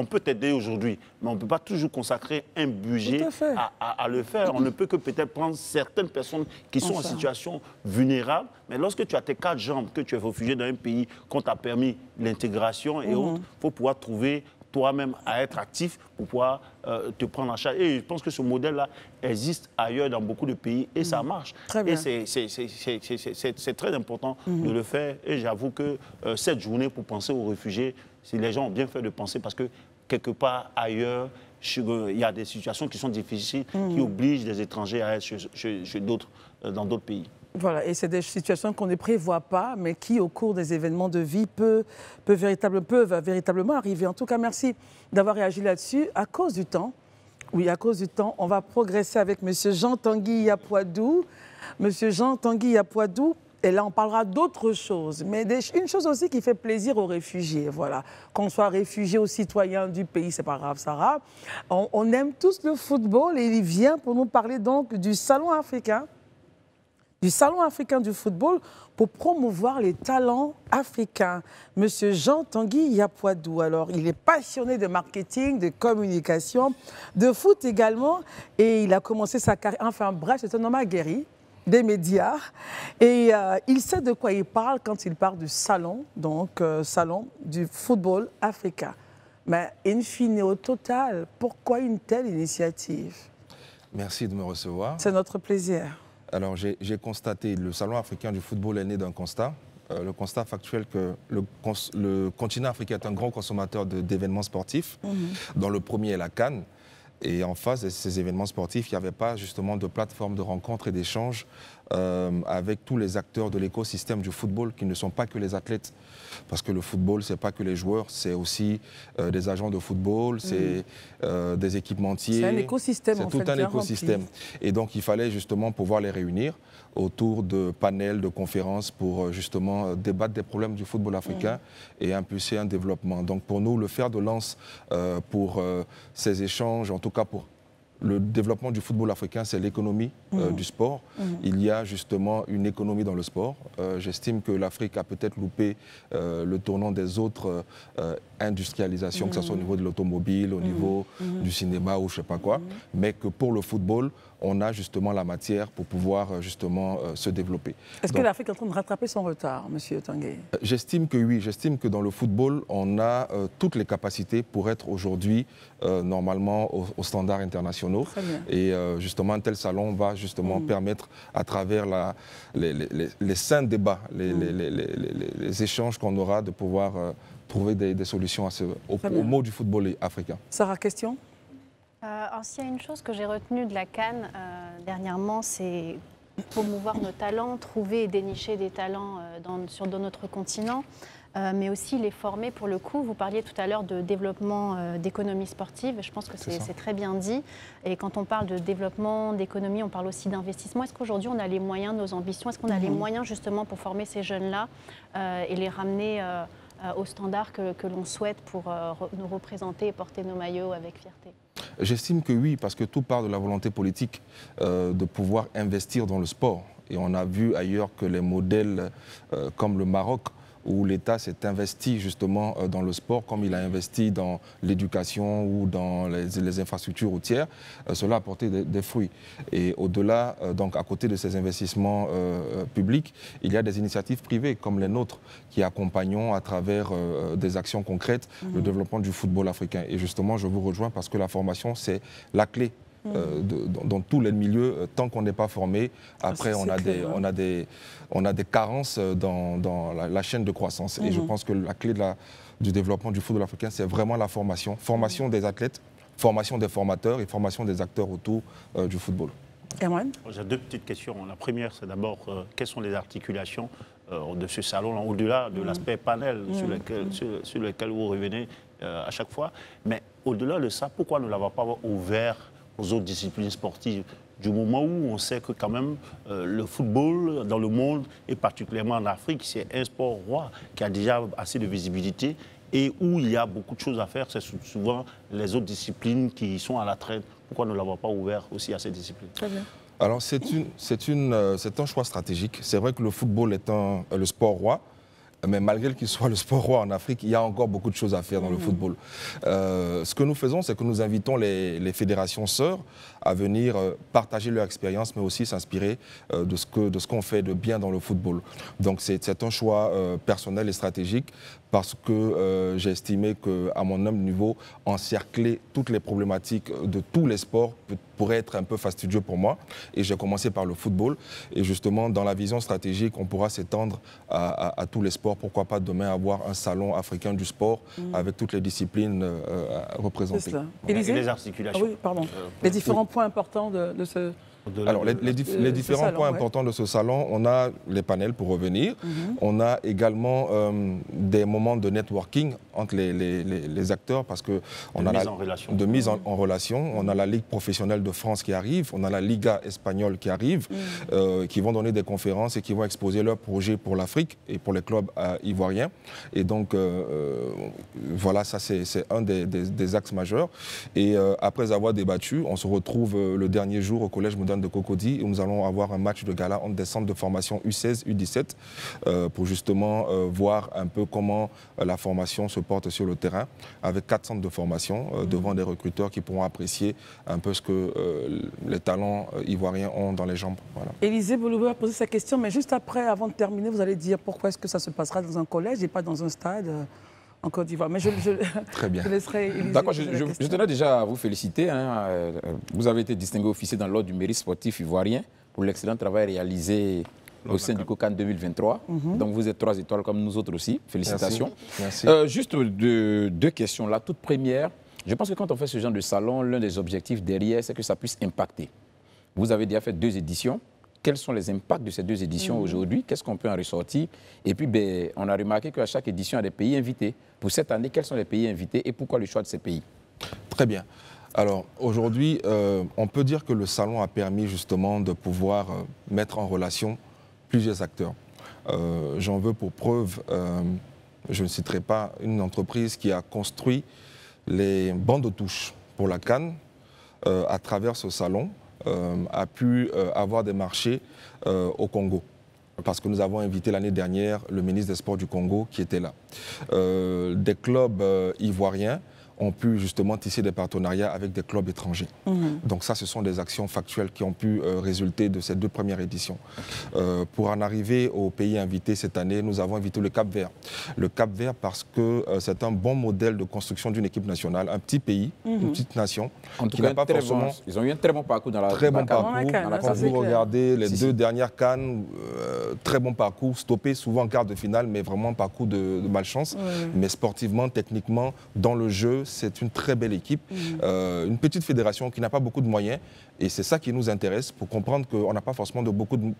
peut t'aider aujourd'hui, mais on ne peut pas toujours consacrer un budget à le faire. On ne peut que peut-être prendre certaines personnes qui sont en situation vulnérable, mais lorsque tu as tes 4 jambes, que tu es réfugié dans un pays, qu'on t'a permis l'intégration et autres, il faut pouvoir trouver toi-même à être actif pour pouvoir te prendre en charge. Et je pense que ce modèle-là existe ailleurs dans beaucoup de pays et ça marche. Et c'est très important de le faire. Et j'avoue que cette journée pour penser aux réfugiés, les gens ont bien fait de penser parce que quelque part ailleurs, il y a des situations qui sont difficiles, qui obligent les étrangers à être chez d'autres, dans d'autres pays. Voilà, et c'est des situations qu'on ne prévoit pas, mais qui, au cours des événements de vie, peuvent véritablement arriver. En tout cas, merci d'avoir réagi là-dessus. À cause du temps, oui, à cause du temps, on va progresser avec M. Jean-Tanguy Yapoadou. M. Jean-Tanguy Yapoadou, et là, on parlera d'autres choses, mais une chose aussi qui fait plaisir aux réfugiés, voilà. Qu'on soit réfugié ou citoyen du pays, c'est pas grave, Sarah. On aime tous le football et il vient pour nous parler donc du Salon africain. Du Salon africain du football pour promouvoir les talents africains. Monsieur Jean-Tanguy Yapoadou, alors il est passionné de marketing, de communication, de foot également, et il a commencé sa carrière, enfin bref, c'est un homme aguerri des médias, et il sait de quoi il parle quand il parle du salon, donc salon du football africain. Mais in fine, au total, pourquoi une telle initiative? Merci de me recevoir. C'est notre plaisir. Alors, j'ai constaté, le Salon africain du football est né d'un constat. Le constat factuel que le continent africain est un grand consommateur d'événements sportifs, dont le premier est la CAN. Et en face de ces événements sportifs, il n'y avait pas justement de plateforme de rencontres et d'échanges avec tous les acteurs de l'écosystème du football qui ne sont pas que les athlètes. Parce que le football, ce n'est pas que les joueurs, c'est aussi des agents de football, c'est des équipementiers. C'est un écosystème, en fait. C'est tout un écosystème. Et donc, il fallait justement pouvoir les réunir autour de panels, de conférences pour justement débattre des problèmes du football africain et impulser un développement. Donc, pour nous, le fer de lance pour ces échanges, en tout cas pour le développement du football africain, c'est l'économie du sport. Il y a justement une économie dans le sport. J'estime que l'Afrique a peut-être loupé le tournant des autres industrialisations, que ce soit au niveau de l'automobile, au niveau du cinéma ou je ne sais pas quoi, mais que pour le football, on a justement la matière pour pouvoir justement se développer. Est-ce que l'Afrique est en train de rattraper son retard, M. Tanguy? J'estime que oui. J'estime que dans le football, on a toutes les capacités pour être aujourd'hui normalement aux standards internationaux. Et justement, un tel salon va justement permettre, à travers les sains débats, les échanges qu'on aura, de pouvoir trouver des solutions aux maux du football africain. Sarah, question? Alors, s'il y a une chose que j'ai retenue de la CAN dernièrement, c'est promouvoir nos talents, trouver et dénicher des talents sur notre continent, mais aussi les former pour le coup. Vous parliez tout à l'heure de développement d'économie sportive, je pense que c'est très bien dit. Et quand on parle de développement d'économie, on parle aussi d'investissement. Est-ce qu'aujourd'hui on a les moyens, nos ambitions, est-ce qu'on a les moyens justement pour former ces jeunes-là et les ramener aux standards que l'on souhaite pour nous représenter et porter nos maillots avec fierté? J'estime que oui, parce que tout part de la volonté politique de pouvoir investir dans le sport. Et on a vu ailleurs que les modèles comme le Maroc, où l'État s'est investi justement dans le sport, comme il a investi dans l'éducation ou dans les infrastructures routières, cela a porté des fruits. Et au-delà, donc à côté de ces investissements publics, il y a des initiatives privées comme les nôtres qui accompagnons à travers des actions concrètes le développement du football africain. Et justement, je vous rejoins parce que la formation, c'est la clé. Dans tous les milieux, tant qu'on n'est pas formé, après on a des carences dans la chaîne de croissance. Et je pense que la clé du développement du football africain, c'est vraiment la formation. Formation des athlètes, formation des formateurs et formation des acteurs autour du football. Erwan ? J'ai deux petites questions. La première, c'est d'abord, quelles sont les articulations de ce salon, au-delà de l'aspect panel sur lequel vous revenez à chaque fois. Mais au-delà de ça, pourquoi ne l'avoir pas ouvert aux autres disciplines sportives, du moment où on sait que quand même le football dans le monde, et particulièrement en Afrique, c'est un sport roi qui a déjà assez de visibilité et où il y a beaucoup de choses à faire. C'est souvent les autres disciplines qui sont à la traîne. Pourquoi ne l'avoir pas ouvert aussi à ces disciplines? Très bien. Alors c'est un choix stratégique. C'est vrai que le football est le sport roi. Mais malgré qu'il soit le sport roi en Afrique, il y a encore beaucoup de choses à faire dans le football. Ce que nous faisons, c'est que nous invitons les fédérations sœurs à venir partager leur expérience, mais aussi s'inspirer de ce qu'on fait de bien dans le football. Donc c'est un choix personnel et stratégique parce que j'ai estimé qu'à mon humble niveau, encercler toutes les problématiques de tous les sports pourrait être un peu fastidieux pour moi. Et j'ai commencé par le football. Et justement, dans la vision stratégique, on pourra s'étendre à tous les sports. Pourquoi pas demain avoir un salon africain du sport avec toutes les disciplines représentées. C'est ça. Et les articulations. Ah oui, pardon. Les différents points importants de ce... Alors, les différents points importants de ce salon, on a les panels pour revenir. On a également des moments de networking entre les acteurs parce que on a de mise en relation. On a la Ligue professionnelle de France qui arrive, on a la Liga espagnole qui arrive, qui vont donner des conférences et qui vont exposer leurs projets pour l'Afrique et pour les clubs ivoiriens. Et donc, voilà, ça c'est un des axes majeurs. Et après avoir débattu, on se retrouve le dernier jour au Collège moderne de Cocody où nous allons avoir un match de gala entre des centres de formation U16, U17 pour justement voir un peu comment la formation se porte sur le terrain avec 4 centres de formation devant des recruteurs qui pourront apprécier un peu ce que les talents ivoiriens ont dans les jambes. Voilà. Élisée Bouloubou a posé sa question, mais juste après, avant de terminer, vous allez dire pourquoi est-ce que ça se passera dans un collège et pas dans un stade en Côte d'Ivoire. Mais Très bien. Je laisserai Élisée. D'accord, je tenais déjà à vous féliciter. Vous avez été distingué officier dans l'ordre du mérite sportif ivoirien pour l'excellent travail réalisé au sein du COCAN 2023. Donc vous êtes 3 étoiles comme nous autres aussi. Félicitations. Merci. Juste deux questions. La toute première, je pense que quand on fait ce genre de salon, l'un des objectifs derrière, c'est que ça puisse impacter. Vous avez déjà fait 2 éditions. Quels sont les impacts de ces 2 éditions aujourd'hui? Qu'est-ce qu'on peut en ressortir? Et puis, on a remarqué qu'à chaque édition, il y a des pays invités. Pour cette année, quels sont les pays invités et pourquoi le choix de ces pays? Très bien. Alors, aujourd'hui, on peut dire que le salon a permis justement de pouvoir mettre en relation plusieurs acteurs. J'en veux pour preuve, je ne citerai pas une entreprise qui a construit les bancs de touche pour la CAN à travers ce salon. A pu avoir des marchés au Congo. Parce que nous avons invité l'année dernière le ministre des Sports du Congo qui était là. Des clubs ivoiriens ont pu justement tisser des partenariats avec des clubs étrangers. Donc ça, ce sont des actions factuelles qui ont pu résulter de ces 2 premières éditions. Pour en arriver aux pays invités cette année, nous avons invité le Cap-Vert. Le Cap-Vert parce que c'est un bon modèle de construction d'une équipe nationale, un petit pays, une petite nation. En tout cas, ils ont eu un très bon parcours dans la très bon parcours. Quand vous regardez les 2 dernières CAN, très bon parcours, stoppé souvent en quart de finale, mais vraiment un parcours de malchance. Mais sportivement, techniquement, dans le jeu, c'est une très belle équipe. Une petite fédération qui n'a pas beaucoup de moyens. Et c'est ça qui nous intéresse, pour comprendre qu'on n'a pas forcément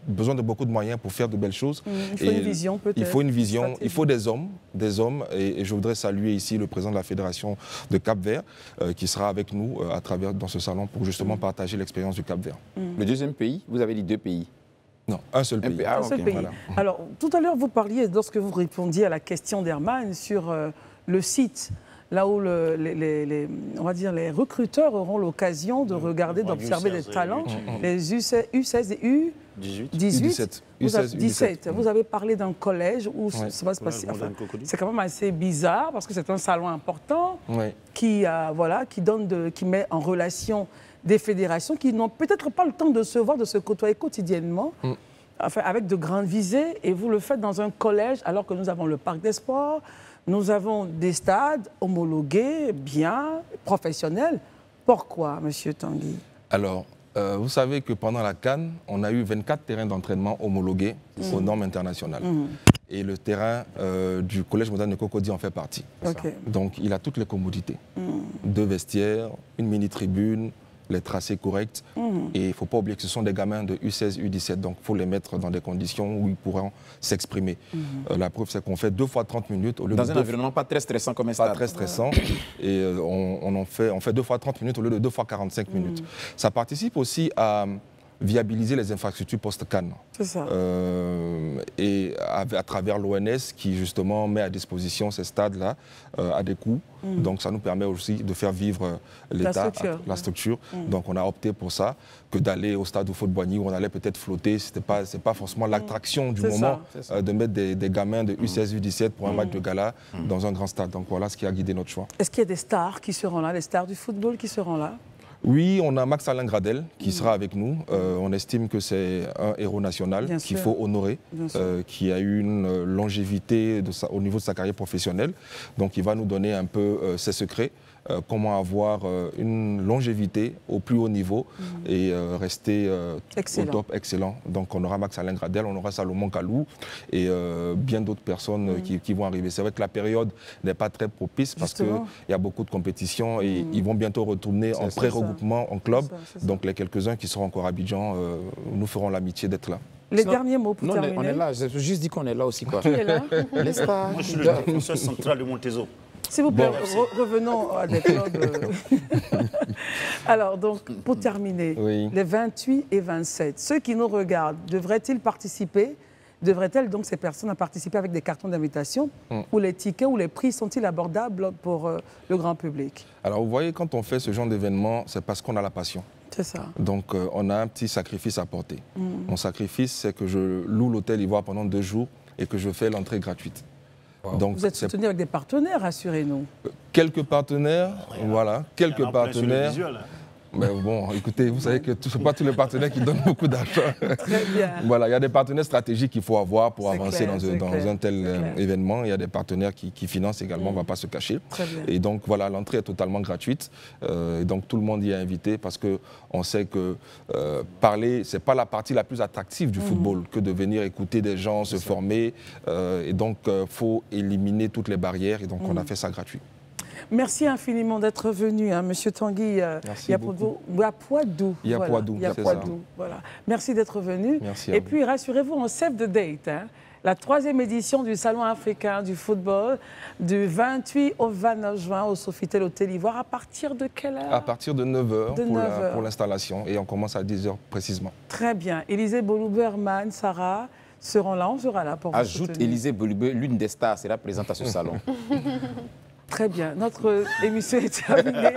besoin de beaucoup de moyens pour faire de belles choses. Il faut une vision peut-être. Il faut une vision, il faut des hommes. Et je voudrais saluer ici le président de la Fédération de Cap-Vert, qui sera avec nous dans ce salon pour justement partager l'expérience du Cap-Vert. Le deuxième pays, vous avez dit 2 pays. Non, un seul pays. Un seul pays. Voilà. Alors, tout à l'heure, vous parliez, lorsque vous répondiez à la question d'Herman, sur le site, là où on va dire, les recruteurs auront l'occasion de regarder, d'observer des talents, les U16 et U18. U17. Vous avez parlé d'un collège où ça va se passer. Enfin, c'est quand même assez bizarre parce que c'est un salon important qui met en relation des fédérations qui n'ont peut-être pas le temps de se voir, de se côtoyer quotidiennement, enfin, avec de grandes visées. Et vous le faites dans un collège alors que nous avons le parc des sports. Nous avons des stades homologués, bien, professionnels. Pourquoi, M. Tanguy? Alors, vous savez que pendant la CAN, on a eu 24 terrains d'entraînement homologués aux normes internationales. Et le terrain du Collège moderne de Cocody en fait partie. Donc, il a toutes les commodités. 2 vestiaires, une mini-tribune, les tracés corrects. Et il ne faut pas oublier que ce sont des gamins de U16, U17. Donc, il faut les mettre dans des conditions où ils pourront s'exprimer. La preuve, c'est qu'on fait 2 fois 30 minutes. Au lieu dans un environnement pas très stressant comme un stade. Pas très stressant. Et on fait 2 fois 30 minutes au lieu de 2 fois 45 minutes. Ça participe aussi à viabiliser les infrastructures post-CAN. C'est ça. Et à travers l'ONS qui justement met à disposition ces stades-là à des coûts. Donc ça nous permet aussi de faire vivre l'État, la structure. Donc on a opté pour ça, que d'aller au stade de Faute-Boigny où on allait peut-être flotter. C'est pas forcément l'attraction du moment de mettre des gamins de U16, U17 pour un match de gala dans un grand stade. Donc voilà ce qui a guidé notre choix. Est-ce qu'il y a des stars qui seront là, des stars du football qui seront là? Oui, on a Max-Alain Gradel qui sera avec nous. On estime que c'est un héros national qu'il faut honorer, qui a eu une longévité au niveau de sa carrière professionnelle. Donc il va nous donner un peu ses secrets, comment avoir une longévité au plus haut niveau et rester au top, excellent. Donc on aura Max-Alain Gradel, on aura Salomon Kalou et bien d'autres personnes qui vont arriver. C'est vrai que la période n'est pas très propice parce qu'il y a beaucoup de compétitions et ils vont bientôt retourner en pré-regroupement, en club. Donc les quelques-uns qui seront encore à Abidjan, nous ferons l'amitié d'être là. Les derniers mots pour terminer. On est là, j'ai juste dit qu'on est là aussi. Quoi. Qui est là? Moi, je suis le défenseur central de Montezot. S'il vous plaît, revenons à des clubs. Alors, donc, pour terminer, les 28 et 27, ceux qui nous regardent, devraient-ils participer? Devraient-elles donc ces personnes participer avec des cartons d'invitation? Ou les tickets ou les prix sont-ils abordables pour le grand public? Alors, vous voyez, quand on fait ce genre d'événement, c'est parce qu'on a la passion. C'est ça. Donc, on a un petit sacrifice à porter. Mon sacrifice, c'est que je loue l'hôtel Ivoire pendant 2 jours et que je fais l'entrée gratuite. Donc, vous êtes soutenu avec des partenaires, rassurez-nous. Quelques partenaires, voilà, quelques partenaires. Mais bon, écoutez, vous savez que ce ne sont pas tous les partenaires qui donnent beaucoup d'argent. Très bien. Voilà, il y a des partenaires stratégiques qu'il faut avoir pour avancer dans un tel événement. Il y a des partenaires qui financent également, on ne va pas se cacher. Très bien. Et donc, voilà, l'entrée est totalement gratuite. Et donc, tout le monde y est invité parce qu'on sait que parler, ce n'est pas la partie la plus attractive du football que de venir écouter des gens, se former. Et donc, il faut éliminer toutes les barrières. Et donc, on a fait ça gratuit. Merci infiniment d'être venu, hein, Monsieur Tanguy. Yapoadou. Voilà. Merci d'être venu. Merci et puis, rassurez-vous, on save the date. Hein, la 3e édition du Salon africain du football, du 28 au 29 juin au Sofitel Hôtel Ivoire. À partir de quelle heure? À partir de 9h pour l'installation. Et on commence à 10h précisément. Très bien. Élisée Bolou-Berman, Sarah seront là. On sera là pour vous soutenir. Ajoute Élisée Bolou-Berman, l'une des stars, sera présente à ce salon. Très bien. Notre émission est terminée.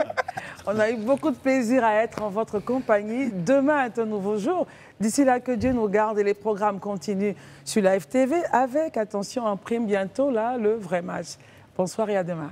On a eu beaucoup de plaisir à être en votre compagnie. Demain est un nouveau jour. D'ici là, que Dieu nous garde et les programmes continuent sur la FTV avec, attention, en prime bientôt, là, le vrai match. Bonsoir et à demain.